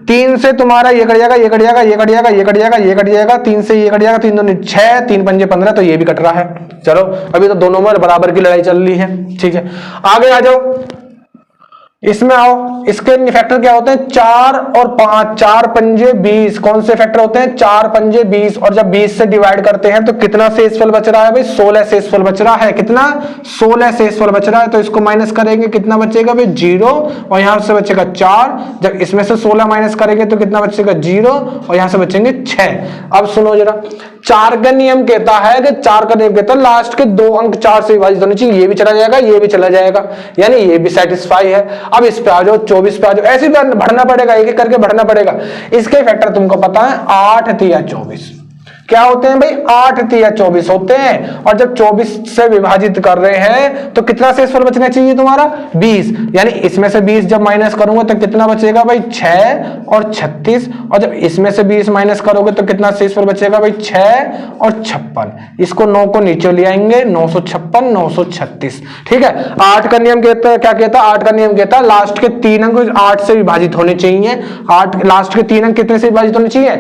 3 से तुम्हारा ये कट जाएगा, ये कट जाएगा, ये कट जाएगा, ये कट जाएगा, ये कट जाएगा, 3 से ये कट जाएगा, 3 दूनी 6, 3 पंजे 15, तो ये भी कट रहा है। चलो, अभी तो दोनों में बराबर की लड़ाई चल रही है, ठीक है। आगे आ जाओ, इसमें आओ, इसके फैक्टर क्या होते हैं? 4 और 5, 4 पंजे 20। कौन से फैक्टर होते हैं? 4 पंजे 20, और जब 20 से डिवाइड करते हैं तो कितना शेषफल बच रहा है भाई? 16 शेषफल बच रहा है। कितना? 16 शेषफल बच रहा है। तो इसको माइनस करेंगे, कितना बचेगा भाई? 0, और यहां से बचेगा 4। जब इसमें से 16 माइनस करेंगे तो कितना बचेगा? 0, और यहां से बचेंगे 6। अब सुनो जरा, 4 का नियम कहता है कि 4 का नियम कहता है लास्ट के 2 अंक 4 से विभाजित होने चाहिए। ये भी चला जाएगा, ये भी चला जाएगा, यानी ये भी सेटिस्फाई है। अब इस पे आ जाओ, 24 पे आ जाओ, ऐसे बढ़ना पड़ेगा, एक एक करके बढ़ना पड़ेगा। इसके फैक्टर तुमको पता है, 8 तिया 24 क्या होते हैं भाई? 8 तिया 24 होते हैं। और जब 24 से विभाजित कर रहे हैं तो कितना शेषफल बचना चाहिए तुम्हारा? 20, यानी इसमें से 20 जब माइनस करूंगा तो कितना बचेगा भाई? 6 और 36, और जब इसमें से 20 माइनस करोगे तो कितना शेषफल बचेगा भाई? 6 और 56। इसको 9 को नीचे ले आएंगे, 956, 936, ठीक है। 8 का नियम कहता है, क्या कहता है? 8 का नियम कहता है लास्ट के 3 अंक 8 से विभाजित होने चाहिए। 8 लास्ट के 3 अंक कितने से विभाजित होने चाहिए?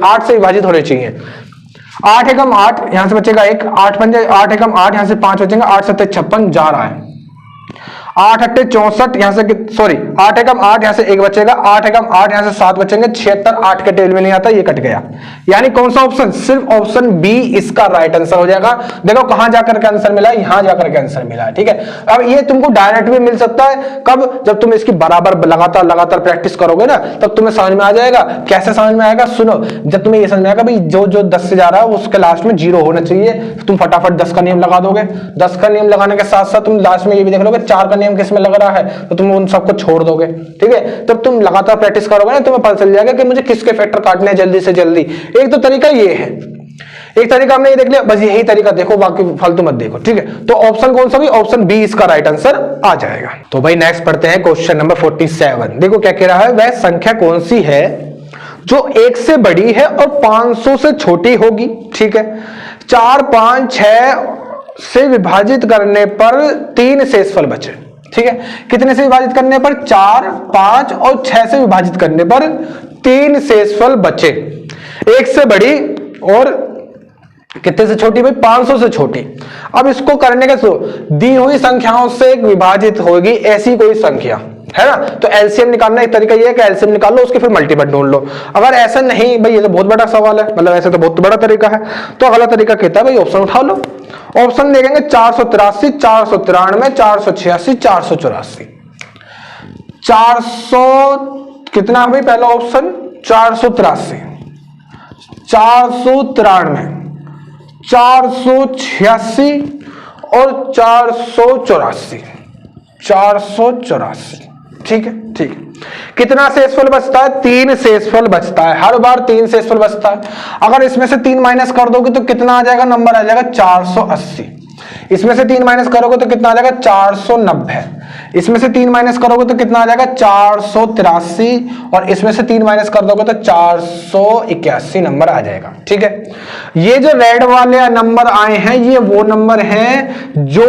8 से विभाजित होने चाहिए। 8 एकम 8, यहां से बचेगा 1, 8 पंजे 8 एकम 8, यहां से 5 बचेंगे, 8 7 56 जा रहा है। 8 अट्ठे 64, यहाँ से सॉरी 8 एकम 8, यहाँ से 1 बचेगा, 8 एकम 8, यहाँ से 7 बचेंगे, 76, 8 के टेबल में नहीं आता, ये कट गया। यानी कौन सा ऑप्शन? सिर्फ ऑप्शन बी इसका राइट आंसर हो जाएगा। देखो कहां जाकर के आंसर मिला है, यहां जाकर के आंसर मिला है, ठीक है। अब ये तुमको डायरेक्ट भी मिल सकता है, कब? जब तुम इसकी बराबर लगातार प्रैक्टिस करोगे ना, तब तुम्हें समझ में आ जाएगा। कैसे समझ में आएगा? सुनो, जब तुम्हें ये समझ में आएगा भाई जो 10 से जा रहा है उसके लास्ट में 0 होना चाहिए, तुम फटाफट 10 का नियम लगा दोगे। 10 का नियम लगाने के साथ साथ तुम लास्ट में ये भी देख लोगे 4 का नियम किस में लग रहा है, तो तुम उन सबको छोड़ दोगे, ठीक है। तब तुम लगातार प्रैक्टिस करोगे ना, तुम्हें पता चल जाएगा कि मुझे किसके फैक्टर काटने हैं जल्दी से जल्दी। एक तो तरीका ये है, एक तरीका हमने ये देख लिया, बस यही तरीका देखो, बाकी फालतू मत देखो, ठीक है। तो ऑप्शन कौन सा भी? ऑप्शन बी इसका राइट आंसर आ जाएगा। तो भाई नेक्स्ट पढ़ते हैं क्वेश्चन नंबर 47। देखो क्या कह रहा है, वह संख्या कौन सी है जो 1 से बड़ी है और 500 से छोटी होगी, ठीक है। 4, 5, 6 से विभाजित करने पर 3 शेषफल बचे, ठीक है। कितने से विभाजित करने पर? 4, 5 और 6 से विभाजित करने पर 3 शेषफल बचे। 1 से बड़ी और कितने से छोटी भाई? 500 से छोटी। अब इसको करने के दी हुई संख्याओं से विभाजित होगी ऐसी कोई संख्या, है ना। तो एलसीएम निकालना एक तरीका ये है कि एलसीएम निकाल लो, उसके फिर मल्टीपल ढूंढ लो। अगर ऐसा नहीं भाई, ये तो बहुत बड़ा सवाल है, मतलब ऐसे तो बहुत बड़ा तरीका है, तो अगला तरीका कहता है भाई ऑप्शन उठा लो। ऑप्शन देखेंगे 483, 493, 486, 484। 400 कितना है भाई? पहला ऑप्शन 483, 493, 486 और 484, 484, ठीक है, ठीक है। कितना शेषफल बचता है? 3 शेषफल बचता है, हर बार 3 शेषफल बचता है। अगर इसमें से 3 माइनस कर दोगे तो कितना आ जाएगा? नंबर आ जाएगा 480। इसमें से 3 माइनस करोगे तो कितना आ जाएगा? 490। इसमें से 3 माइनस करोगे तो कितना आ जाएगा? 483। और इसमें से 3 माइनस कर दोगे तो 481 नंबर आ जाएगा, ठीक है। ये जो रेड वाले नंबर आए हैं, ये वो नंबर हैं जो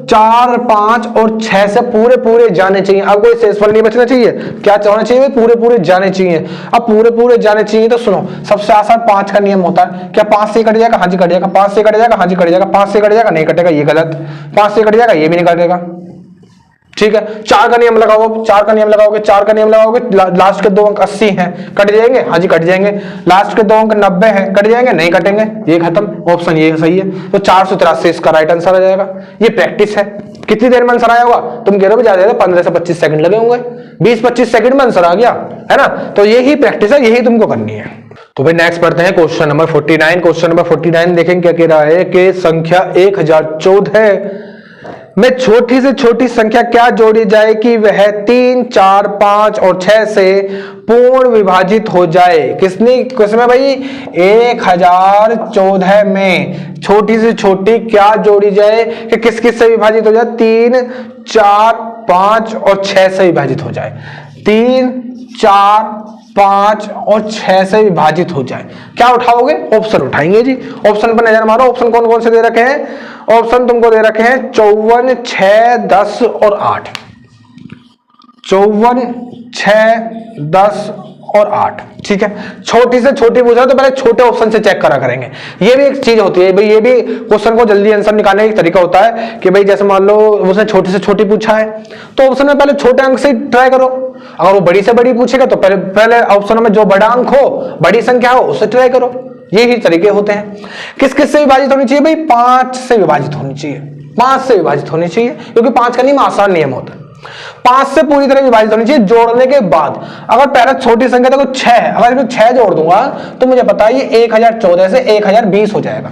4, 5 और 6 से पूरे पूरे जाने चाहिए। अब कोई शेषफल नहीं बचना चाहिए, क्या होना चाहिए? पूरे पूरे जाने चाहिए। अब पूरे पूरे जाने चाहिए तो सुनो, सबसे आसान 5 का नियम होता है। क्या 5 से कट जाएगा? हाँ जी कट जाएगा। 5 से कट जाएगा? हाँ जी कट जाएगा। 5 से कट जाएगा? नहीं कटेगा, ये गलत। 5 से कट जाएगा? ये भी नहीं कटेगा, ठीक है। 4 का नियम लगाओगे, 4 का नियम लगाओगे, 4 का नियम लगाओगे, लास्ट के 2 अंक 80 हैं, कट जाएंगे? हाँ जी कट जाएंगे। लास्ट के 2 अंक 90 हैं, कट जाएंगे? नहीं कटेंगे, ये खत्म। ऑप्शन ये सही है। तो 483 इसका राइट आंसर आ जाएगा। ये प्रैक्टिस है। कितनी देर में आंसर आया होगा? तुम कह रहे हो ज्यादा 15 से 25 सेकंड लगे होंगे, 20-25 सेकंड में आंसर आ गया, है ना। तो यही प्रैक्टिस है, यही तुमको करनी है। तो भाई नेक्स्ट पढ़ते हैं क्वेश्चन नंबर 49। क्वेश्चन नंबर 49 देखेंगे क्या कह रहा है कि संख्या 1014 में छोटी से छोटी संख्या क्या जोड़ी जाए कि वह 3, 4, 5 और 6 से पूर्ण विभाजित हो जाए। किसमें भाई? 1014 में छोटी से छोटी क्या जोड़ी जाए कि किस किस से विभाजित हो जाए? 3, 4, 5 और 6 से विभाजित हो जाए। 3, 4, 5 और 6 से विभाजित हो जाए। क्या उठाओगे? ऑप्शन उठाएंगे जी। ऑप्शन पर नजर मारो, ऑप्शन कौन कौन से दे रखे हैं? ऑप्शन तुमको दे रखे हैं 54, 6, 10 और 8। 54, 6, 10 और 8, ठीक है। छोटी से छोटी पूछा तो पहले छोटे ऑप्शन से चेक करा करेंगे। ये भी एक चीज होती है भाई, ये भी क्वेश्चन को जल्दी आंसर निकालने का एक तरीका होता है कि भाई जैसे मान लो उसने छोटी से छोटी पूछा है तो ऑप्शन में पहले छोटे अंक से ट्राई करो। अगर वो बड़ी से बड़ी पूछेगा तो पहले ऑप्शन में जो बड़ा अंक हो, बड़ी संख्या हो, उससे ट्राई करो। यही तरीके होते हैं। किस किस से विभाजित होनी चाहिए भाई? 5 से विभाजित होनी चाहिए। 5 से विभाजित होनी चाहिए क्योंकि 5 का नियम आसान नियम होता है। 5 से पूरी तरह विभाजित होनी चाहिए जोड़ने के बाद। अगर पहले छोटी संख्या देखो 6 है, अगर इसमें 6 जोड़ दूंगा तो मुझे पता है ये 1014 से 1020 हो जाएगा।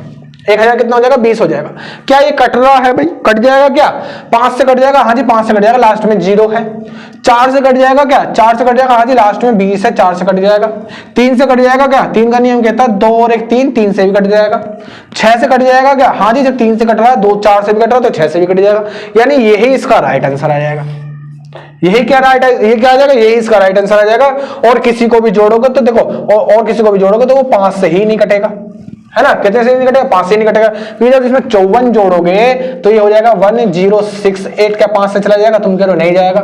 1000 कितना हो जाएगा? 20 हो जाएगा। क्या ये कट रहा है भाई? कट जाएगा क्या? 5 से कट जाएगा? हाँ जी 5 से कट जाएगा, लास्ट में 0 है। 4 से कट जाएगा क्या? 4 से कट जाएगा, हाँ जी लास्ट में 20 है, 4 से कट जाएगा। 3 से कट जाएगा क्या? 3 का नियम कहता है 2 और 1 3, 3 से भी कट जाएगा। 6 से कट जाएगा क्या? हाँ जी जब 3 से कट रहा है, 2 4 से भी कट रहा है तो 6 से भी कट जाएगा। यानी यही इसका राइट आंसर आ जाएगा। यही क्या राइट है? ये क्या आ जाएगा? यही इसका राइट आंसर आ जाएगा। और किसी को भी जोड़ोगे तो देखो, और किसी को भी जोड़ोगे तो वो 5 से ही नहीं कटेगा, है ना। कितने से नहीं कटेगा? 5 से नहीं कटेगा। फिर जब इसमें 54 जोड़ोगे तो ये हो जाएगा 1068। क्या 5 से चला जाएगा? तुम कह रहे हो नहीं जाएगा।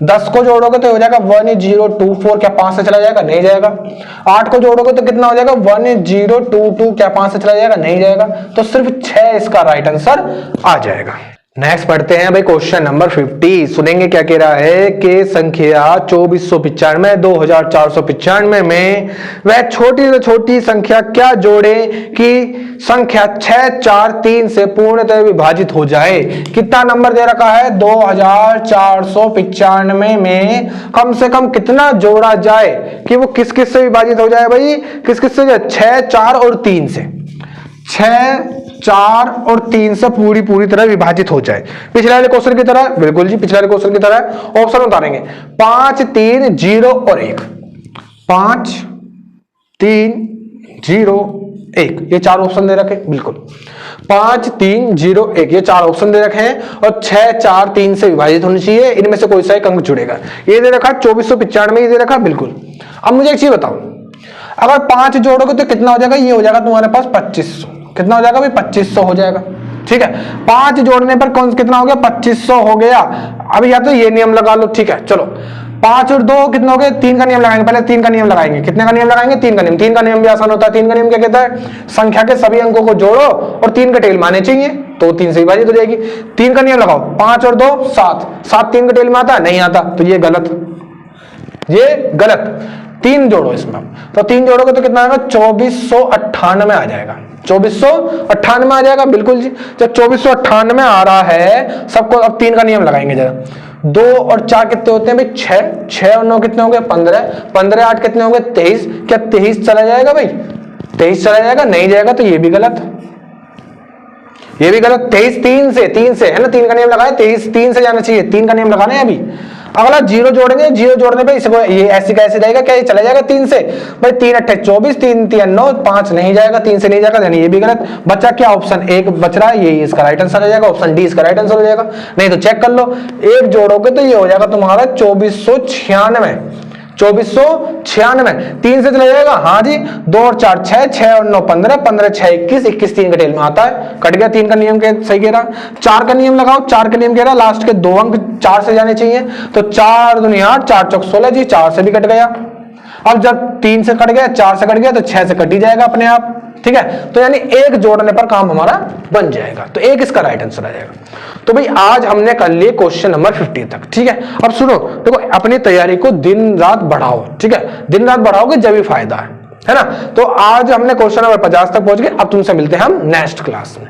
10 को जोड़ोगे तो हो जाएगा 1024। क्या 5 से चला जाएगा? नहीं जाएगा। 8 को जोड़ोगे तो कितना हो जाएगा? 1022। क्या 5 से चला जाएगा? नहीं जाएगा। तो सिर्फ 6 इसका राइट आंसर आ जाएगा। नेक्स्ट पढ़ते हैं भाई क्वेश्चन नंबर 50। सुनेंगे क्या कह रहा है कि संख्या 2495 2495 में वह छोटी से छोटी संख्या क्या जोड़े कि संख्या 643 से पूर्णतः विभाजित हो जाए। कितना नंबर दे रखा है 2495 में कम से कम कितना जोड़ा जाए कि वो किस किस से विभाजित हो जाए भाई, किस किस से, 6 4 और 3 से, 6 4 और 3 से पूरी तरह विभाजित हो जाए। पिछले वाले क्वेश्चन की तरह, बिल्कुल जी पिछले वाले क्वेश्चन की तरह ऑप्शन उतारेंगे 5 3 0 और 1, 5 3 0 1, ये 4 ऑप्शन दे रखे, बिल्कुल 5 3 0 1 ये 4 ऑप्शन दे रखे हैं और 6 4 3 से विभाजित होनी चाहिए, इनमें से कोई सा एक अंक जुड़ेगा। ये दे रखा 2495, ये दे रखा, बिल्कुल। अब मुझे एक चीज बताओ, अगर 5 जोड़ोगे तो कितना हो जाएगा, ये हो जाएगा तुम्हारे पास 2500। कितना हो जाएगा भाई 2500 हो जाएगा, ठीक है। 5 जोड़ने पर कौन कितना हो गया 2500 हो गया। अब या तो ये नियम लगा लो, ठीक है। चलो 5 और 2 कितना हो गया, 3 का नियम लगाएंगे, पहले 3 का नियम लगाएंगे। कितने का नियम लगाएंगे 3 का नियम। 3 का नियम भी आसान होता है। 3 का नियम क्या कहता है, संख्या के सभी अंकों को जोड़ो और 3 का टेल माने चाहिए तो 3 से विभाजित हो जाएगी। 3 का नियम लगाओ, 5 और 2 7, 7 3 का टेल में आता है, नहीं आता, तो ये गलत, ये गलत। 3 जोड़ो इसमें, तो 3 जोड़ोगे तो कितना आएगा 2498 आ जाएगा, 2498 आ जाएगा, बिल्कुल जी। जब 2498 आ रहा है सबको, अब 3 का नियम लगाएंगे जरा। 2 और 4 कितने होते हैं भाई 6, 6 और 9 कितने होंगे 15, 15 8 कितने होंगे 23। क्या 23 चला जाएगा भाई, 23 चला जाएगा, नहीं जाएगा, तो ये भी गलत, ये भी गलत। 23 3 से है ना, 3 का नियम लगाया, 23 3 से जाना चाहिए, 3 का नियम लगाना है अभी। अगला 0 जोड़ेंगे, 0 जोड़ने पे इसको ये ऐसे कैसे जाएगा, क्या ये चला जाएगा 3 से भाई, 3 8 24, 3 3 9 5 नहीं जाएगा, 3 से नहीं जाएगा, यानी ये भी गलत। बच्चा क्या ऑप्शन 1 बच रहा है, ये इसका राइट आंसर हो जाएगा, ऑप्शन डी इसका राइट आंसर हो जाएगा। नहीं तो चेक कर लो, 1 जोड़ोगे तो ये हो जाएगा तुम्हारा 2496, 2496। 3 से चला जाएगा, हाँ जी, 2 और 4 6, 6 और 9 15, 15 6 21, 21 3 का टेल में आता है, कट गया। 3 का नियम के सही कह रहा। 4 का नियम लगाओ, 4 का नियम कह रहा लास्ट के 2 अंक 4 से जाने चाहिए, तो 4 दूनी 8, 4 चौक 16 जी, 4 से भी कट गया। अब जब 3 से कट गया, 4 से कट गया, तो 6 से कट ही जाएगा अपने आप, ठीक है। तो यानी 1 जोड़ने पर काम हमारा बन जाएगा, तो 1 इसका राइट आंसर आ जाएगा। तो भाई आज हमने कर लिए क्वेश्चन नंबर 50 तक, ठीक है। अब सुनो, देखो अपनी तैयारी को दिन रात बढ़ाओ, ठीक है, दिन रात बढ़ाओगे जब भी फायदा है ना। तो आज हमने क्वेश्चन नंबर 50 तक पहुंच गए। अब तुमसे मिलते हैं हम नेक्स्ट क्लास में।